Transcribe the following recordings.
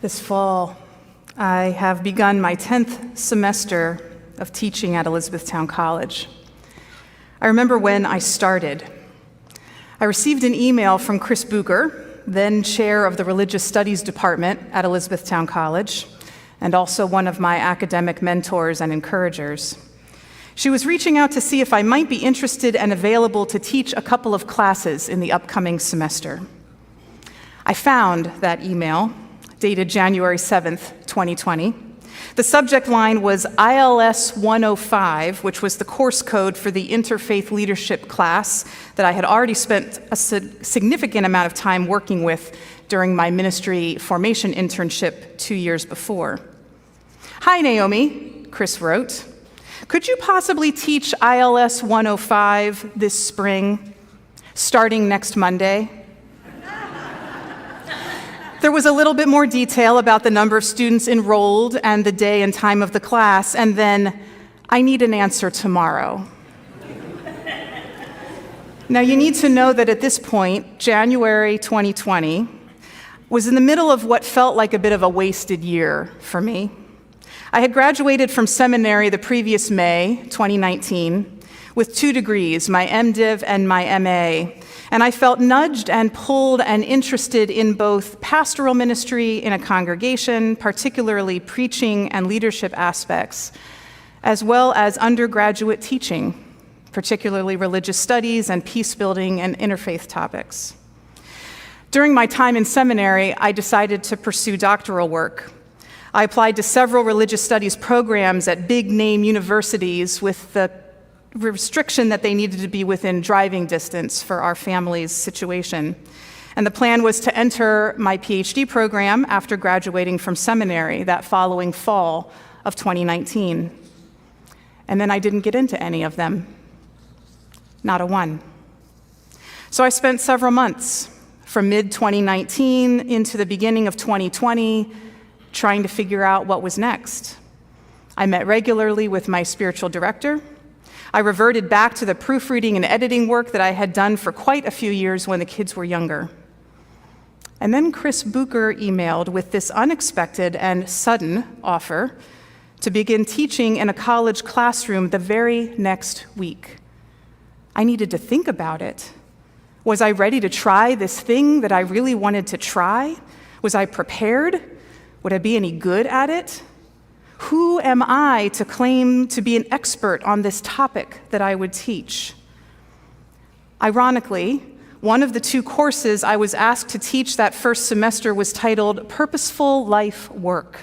This fall, I have begun my 10th semester of teaching at Elizabethtown College. I remember when I started. I received an email from Chris Bucher, then chair of the Religious Studies Department at Elizabethtown College, and also one of my academic mentors and encouragers. She was reaching out to see if I might be interested and available to teach a couple of classes in the upcoming semester. I found that email, dated January 7th, 2020. The subject line was ILS 105, which was the course code for the Interfaith Leadership class that I had already spent a significant amount of time working with during my ministry formation internship 2 years before. "Hi, Naomi," Chris wrote. "Could you possibly teach ILS 105 this spring, starting next Monday?" There was a little bit more detail about the number of students enrolled and the day and time of the class, and then, "I need an answer tomorrow." Now, you need to know that at this point, January 2020, was in the middle of what felt like a bit of a wasted year for me. I had graduated from seminary the previous May, 2019, with 2 degrees, my MDiv and my MA, and I felt nudged and pulled and interested in both pastoral ministry in a congregation, particularly preaching and leadership aspects, as well as undergraduate teaching, particularly religious studies and peace building and interfaith topics. During my time in seminary, I decided to pursue doctoral work. I applied to several religious studies programs at big-name universities with the restriction that they needed to be within driving distance for our family's situation. And the plan was to enter my PhD program after graduating from seminary that following fall of 2019. And then I didn't get into any of them. Not a one. So I spent several months, from mid-2019 into the beginning of 2020, trying to figure out what was next. I met regularly with my spiritual director. I reverted back to the proofreading and editing work that I had done for quite a few years when the kids were younger. And then Chris Bucher emailed with this unexpected and sudden offer to begin teaching in a college classroom the very next week. I needed to think about it. Was I ready to try this thing that I really wanted to try? Was I prepared? Would I be any good at it? Who am I to claim to be an expert on this topic that I would teach? Ironically, one of the 2 courses I was asked to teach that first semester was titled Purposeful Life Work.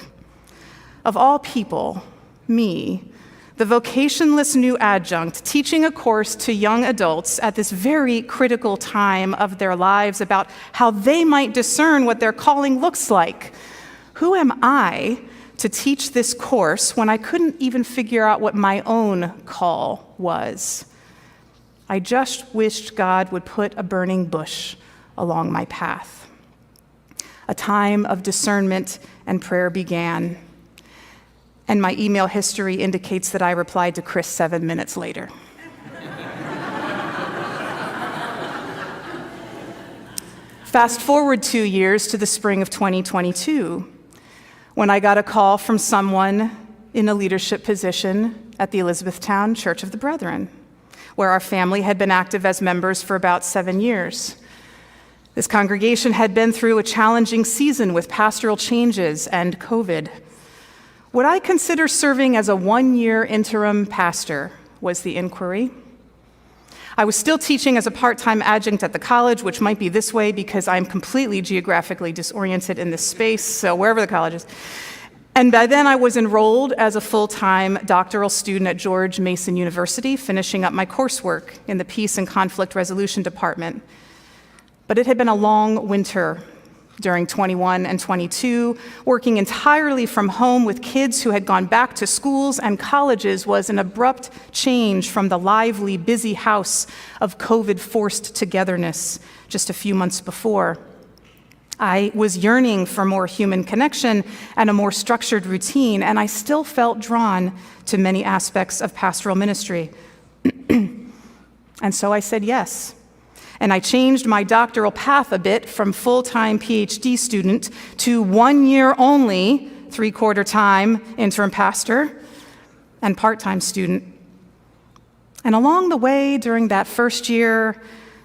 Of all people, me, the vocationless new adjunct, teaching a course to young adults at this very critical time of their lives about how they might discern what their calling looks like. Who am I to teach this course when I couldn't even figure out what my own call was? I just wished God would put a burning bush along my path. A time of discernment and prayer began, and my email history indicates that I replied to Chris 7 minutes later. Fast forward 2 years to the spring of 2022, when I got a call from someone in a leadership position at the Elizabethtown Church of the Brethren, where our family had been active as members for about 7 years. This congregation had been through a challenging season with pastoral changes and COVID. Would I consider serving as a 1-year interim pastor, was the inquiry. I was still teaching as a part-time adjunct at the college, which might be this way because I'm completely geographically disoriented in this space, so wherever the college is. And by then I was enrolled as a full-time doctoral student at George Mason University, finishing up my coursework in the Peace and Conflict Resolution Department. But it had been a long winter during 21 and 22. Working entirely from home with kids who had gone back to schools and colleges was an abrupt change from the lively, busy house of COVID-forced togetherness just a few months before. I was yearning for more human connection and a more structured routine, and I still felt drawn to many aspects of pastoral ministry. And so I said yes. And I changed my doctoral path a bit from full-time PhD student to 1 year only, 3/4 time interim pastor and part-time student. And along the way, during that first year,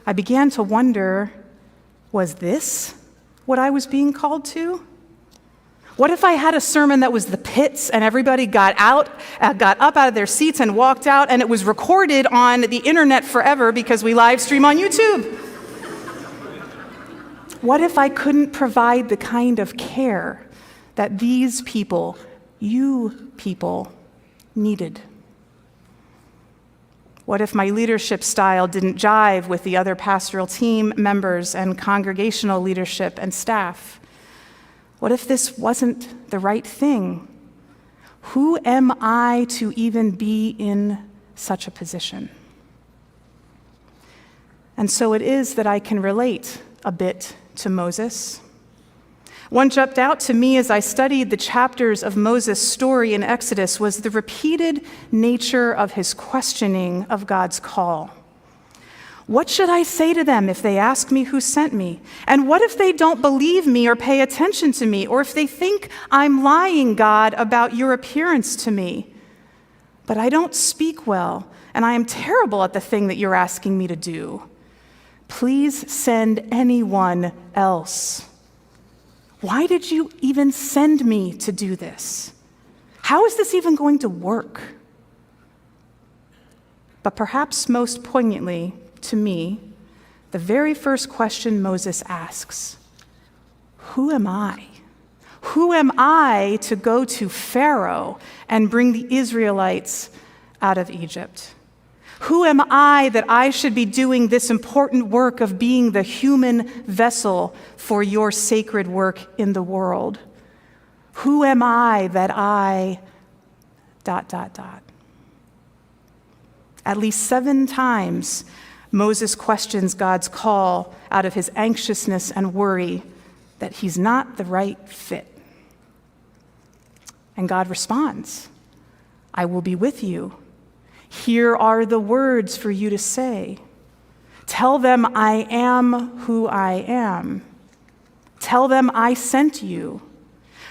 I began to wonder, was this what I was being called to? What if I had a sermon that was the pits and everybody got up out of their seats and walked out, and it was recorded on the internet forever because we live stream on YouTube? What if I couldn't provide the kind of care that these people, you people, needed? What if my leadership style didn't jive with the other pastoral team members and congregational leadership and staff? What if this wasn't the right thing? Who am I to even be in such a position? And so it is that I can relate a bit to Moses. One jumped out to me as I studied the chapters of Moses' story in Exodus was the repeated nature of his questioning of God's call. What should I say to them if they ask me who sent me? And what if they don't believe me or pay attention to me, or if they think I'm lying, God, about your appearance to me? But I don't speak well, and I am terrible at the thing that you're asking me to do. Please send anyone else. Why did you even send me to do this? How is this even going to work? But perhaps most poignantly to me, the very first question Moses asks, who am I? Who am I to go to Pharaoh and bring the Israelites out of Egypt? Who am I that I should be doing this important work of being the human vessel for your sacred work in the world? Who am I that I ... At least 7 times, Moses questions God's call out of his anxiousness and worry that he's not the right fit. And God responds, I will be with you. Here are the words for you to say. Tell them I am who I am. Tell them I sent you.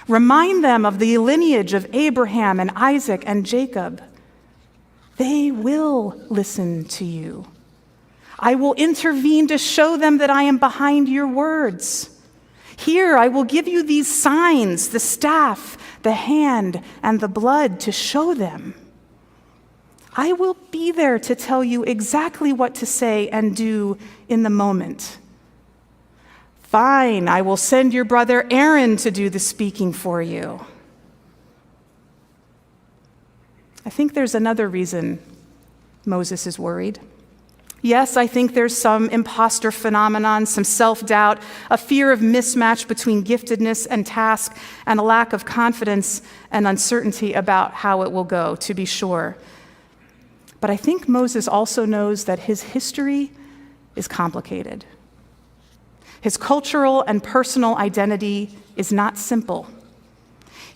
Remind them of the lineage of Abraham and Isaac and Jacob. They will listen to you. I will intervene to show them that I am behind your words. Here, I will give you these signs, the staff, the hand, and the blood to show them. I will be there to tell you exactly what to say and do in the moment. Fine, I will send your brother Aaron to do the speaking for you. I think there's another reason Moses is worried. Yes, I think there's some imposter phenomenon, some self-doubt, a fear of mismatch between giftedness and task, and a lack of confidence and uncertainty about how it will go, to be sure. But I think Moses also knows that his history is complicated. His cultural and personal identity is not simple.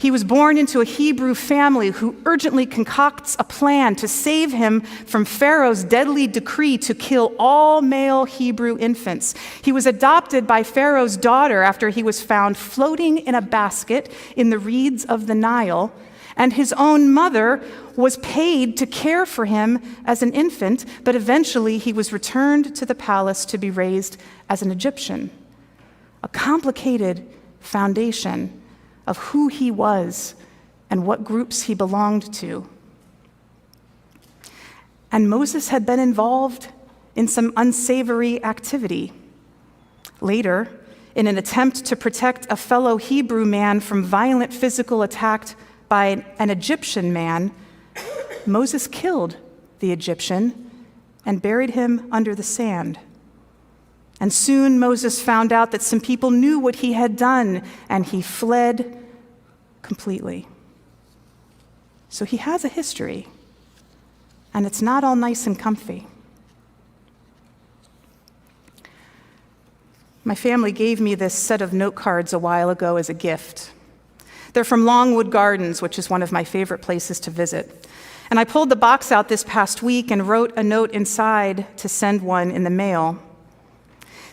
He was born into a Hebrew family who urgently concocts a plan to save him from Pharaoh's deadly decree to kill all male Hebrew infants. He was adopted by Pharaoh's daughter after he was found floating in a basket in the reeds of the Nile, and his own mother was paid to care for him as an infant, but eventually he was returned to the palace to be raised as an Egyptian. A complicated foundation of who he was and what groups he belonged to. And Moses had been involved in some unsavory activity. Later, in an attempt to protect a fellow Hebrew man from violent physical attack by an Egyptian man, Moses killed the Egyptian and buried him under the sand. And soon Moses found out that some people knew what he had done, and he fled completely. So he has a history, and it's not all nice and comfy. My family gave me this set of note cards a while ago as a gift. They're from Longwood Gardens, which is one of my favorite places to visit. And I pulled the box out this past week and wrote a note inside to send one in the mail.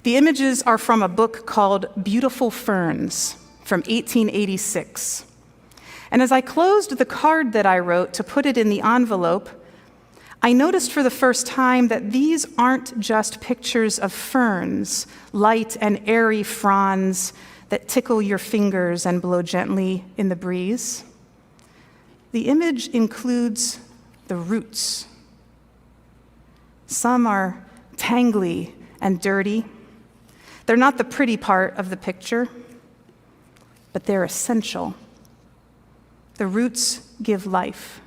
The images are from a book called Beautiful Ferns from 1886. And as I closed the card that I wrote to put it in the envelope, I noticed for the first time that these aren't just pictures of ferns, light and airy fronds that tickle your fingers and blow gently in the breeze. The image includes the roots. Some are tangly and dirty. They're not the pretty part of the picture, but they're essential. The roots give life.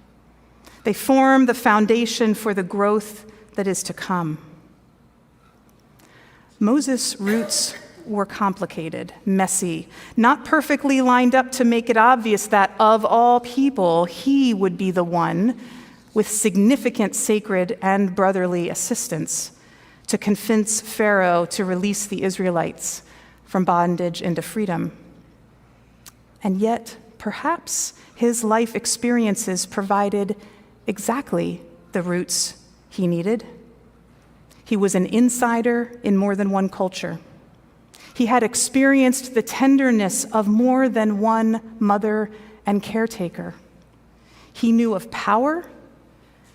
They form the foundation for the growth that is to come. Moses' roots were complicated, messy, not perfectly lined up to make it obvious that of all people, he would be the one with significant sacred and brotherly assistance to convince Pharaoh to release the Israelites from bondage into freedom. And yet, perhaps his life experiences provided exactly the roots he needed. He was an insider in more than one culture. He had experienced the tenderness of more than one mother and caretaker. He knew of power,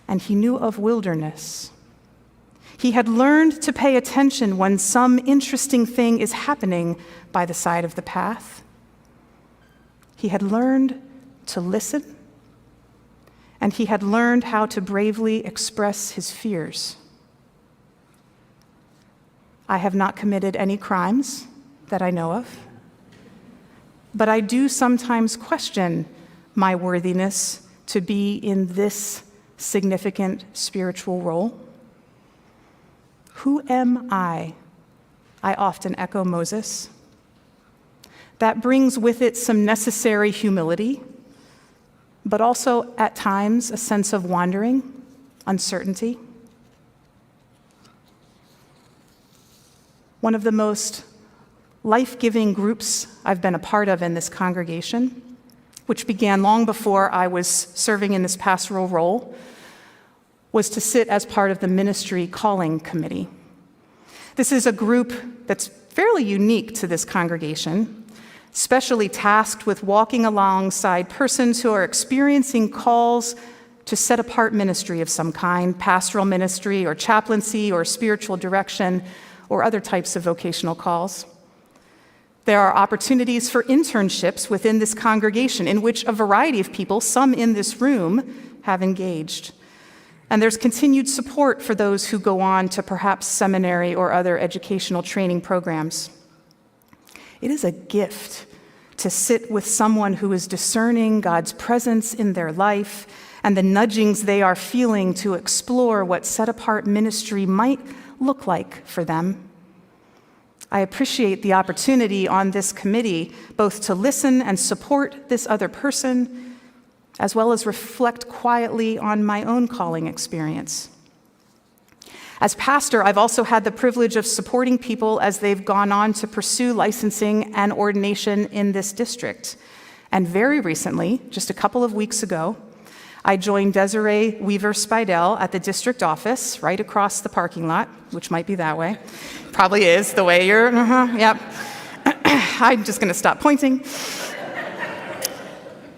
and he knew of wilderness. He had learned to pay attention when some interesting thing is happening by the side of the path. He had learned to listen, and he had learned how to bravely express his fears. I have not committed any crimes that I know of, but I do sometimes question my worthiness to be in this significant spiritual role. Who am I? I often echo Moses. That brings with it some necessary humility, but also at times a sense of wandering, uncertainty. One of the most life-giving groups I've been a part of in this congregation, which began long before I was serving in this pastoral role, was to sit as part of the ministry calling committee. This is a group that's fairly unique to this congregation, specially tasked with walking alongside persons who are experiencing calls to set apart ministry of some kind, pastoral ministry or chaplaincy or spiritual direction or other types of vocational calls. There are opportunities for internships within this congregation in which a variety of people, some in this room, have engaged. And there's continued support for those who go on to perhaps seminary or other educational training programs. It is a gift to sit with someone who is discerning God's presence in their life and the nudgings they are feeling to explore what set-apart ministry might look like for them. I appreciate the opportunity on this committee both to listen and support this other person, as well as reflect quietly on my own calling experience. As pastor, I've also had the privilege of supporting people as they've gone on to pursue licensing and ordination in this district. And very recently, just a couple of weeks ago, I joined Desiree Weaver-Spidell at the district office right across the parking lot, which might be that way. Probably is, the way you're, yep. I'm just gonna stop pointing.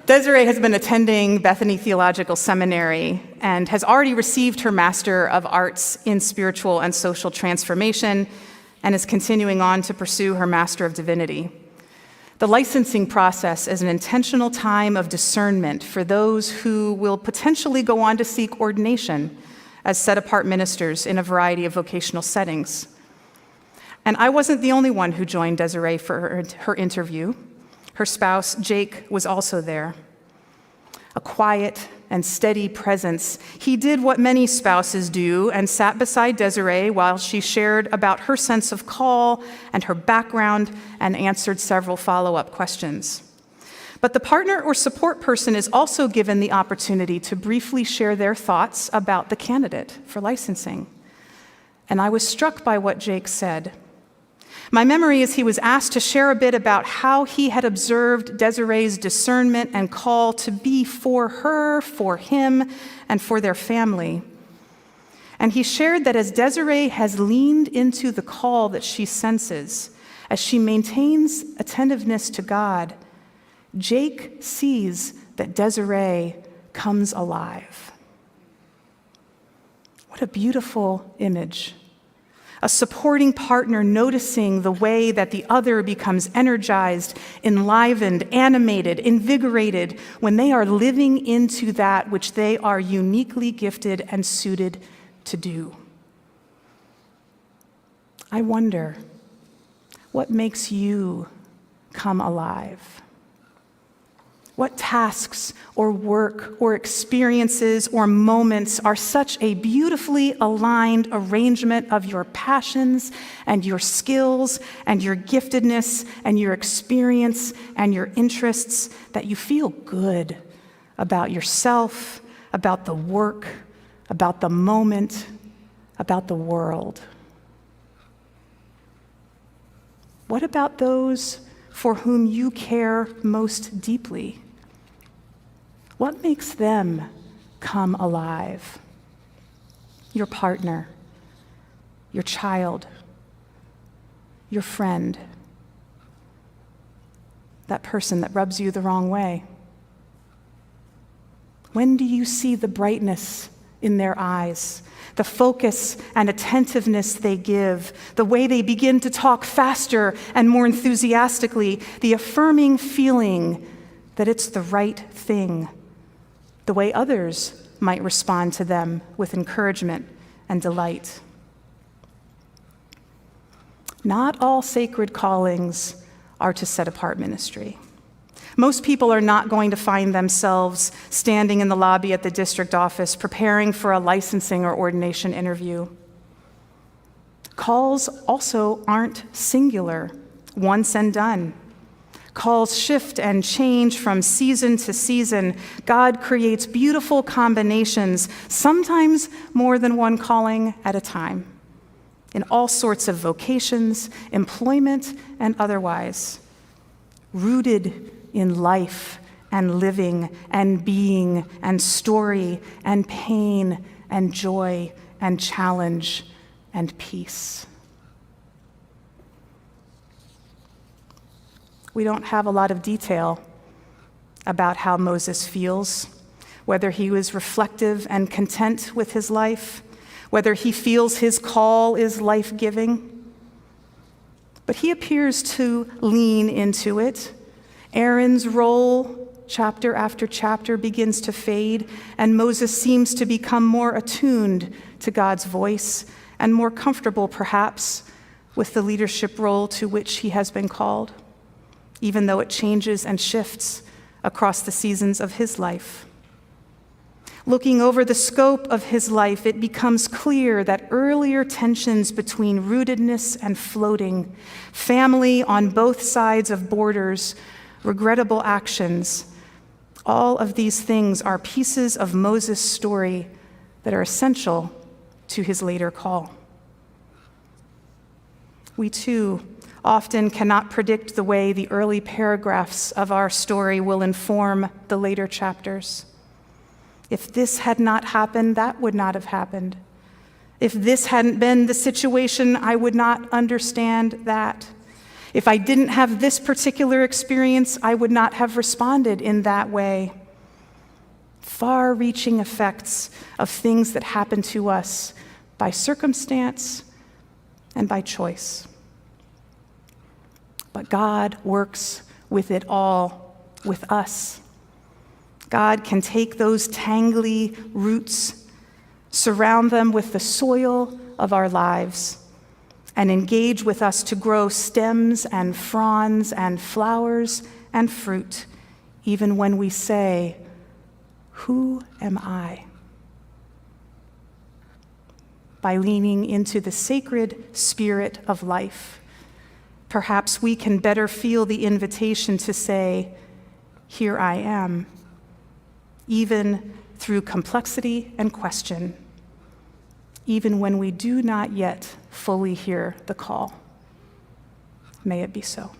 Desiree has been attending Bethany Theological Seminary and has already received her Master of Arts in Spiritual and Social Transformation and is continuing on to pursue her Master of Divinity. The licensing process is an intentional time of discernment for those who will potentially go on to seek ordination as set-apart ministers in a variety of vocational settings. And I wasn't the only one who joined Desiree for her interview. Her spouse, Jake, was also there. A quiet and steady presence. He did what many spouses do and sat beside Desiree while she shared about her sense of call and her background and answered several follow-up questions. But the partner or support person is also given the opportunity to briefly share their thoughts about the candidate for licensing. And I was struck by what Jake said. My memory is he was asked to share a bit about how he had observed Desiree's discernment and call to be for her, for him, and for their family. And he shared that as Desiree has leaned into the call that she senses, as she maintains attentiveness to God, Jake sees that Desiree comes alive. What a beautiful image. A supporting partner noticing the way that the other becomes energized, enlivened, animated, invigorated when they are living into that which they are uniquely gifted and suited to do. I wonder, what makes you come alive? What tasks or work or experiences or moments are such a beautifully aligned arrangement of your passions and your skills and your giftedness and your experience and your interests that you feel good about yourself, about the work, about the moment, about the world? What about those for whom you care most deeply? What makes them come alive? Your partner, your child, your friend, that person that rubs you the wrong way. When do you see the brightness in their eyes, the focus and attentiveness they give, the way they begin to talk faster and more enthusiastically, the affirming feeling that it's the right thing, the way others might respond to them with encouragement and delight? Not all sacred callings are to set apart ministry. Most people are not going to find themselves standing in the lobby at the district office preparing for a licensing or ordination interview. Calls also aren't singular, once and done. Calls shift and change from season to season. God creates beautiful combinations, sometimes more than one calling at a time, in all sorts of vocations, employment, and otherwise, rooted in life and living and being and story and pain and joy and challenge and peace. We don't have a lot of detail about how Moses feels, whether he was reflective and content with his life, whether he feels his call is life-giving. But he appears to lean into it. Aaron's role, chapter after chapter, begins to fade, and Moses seems to become more attuned to God's voice and more comfortable, perhaps, with the leadership role to which he has been called, even though it changes and shifts across the seasons of his life. Looking over the scope of his life, it becomes clear that earlier tensions between rootedness and floating, family on both sides of borders, regrettable actions, all of these things are pieces of Moses' story that are essential to his later call. We too often cannot predict the way the early paragraphs of our story will inform the later chapters. If this had not happened, that would not have happened. If this hadn't been the situation, I would not understand that. If I didn't have this particular experience, I would not have responded in that way. Far-reaching effects of things that happen to us by circumstance and by choice. But God works with it all, with us. God can take those tangly roots, surround them with the soil of our lives, and engage with us to grow stems and fronds and flowers and fruit, even when we say, "Who am I?" By leaning into the sacred spirit of life, perhaps we can better feel the invitation to say, "Here I am," even through complexity and question, even when we do not yet fully hear the call. May it be so.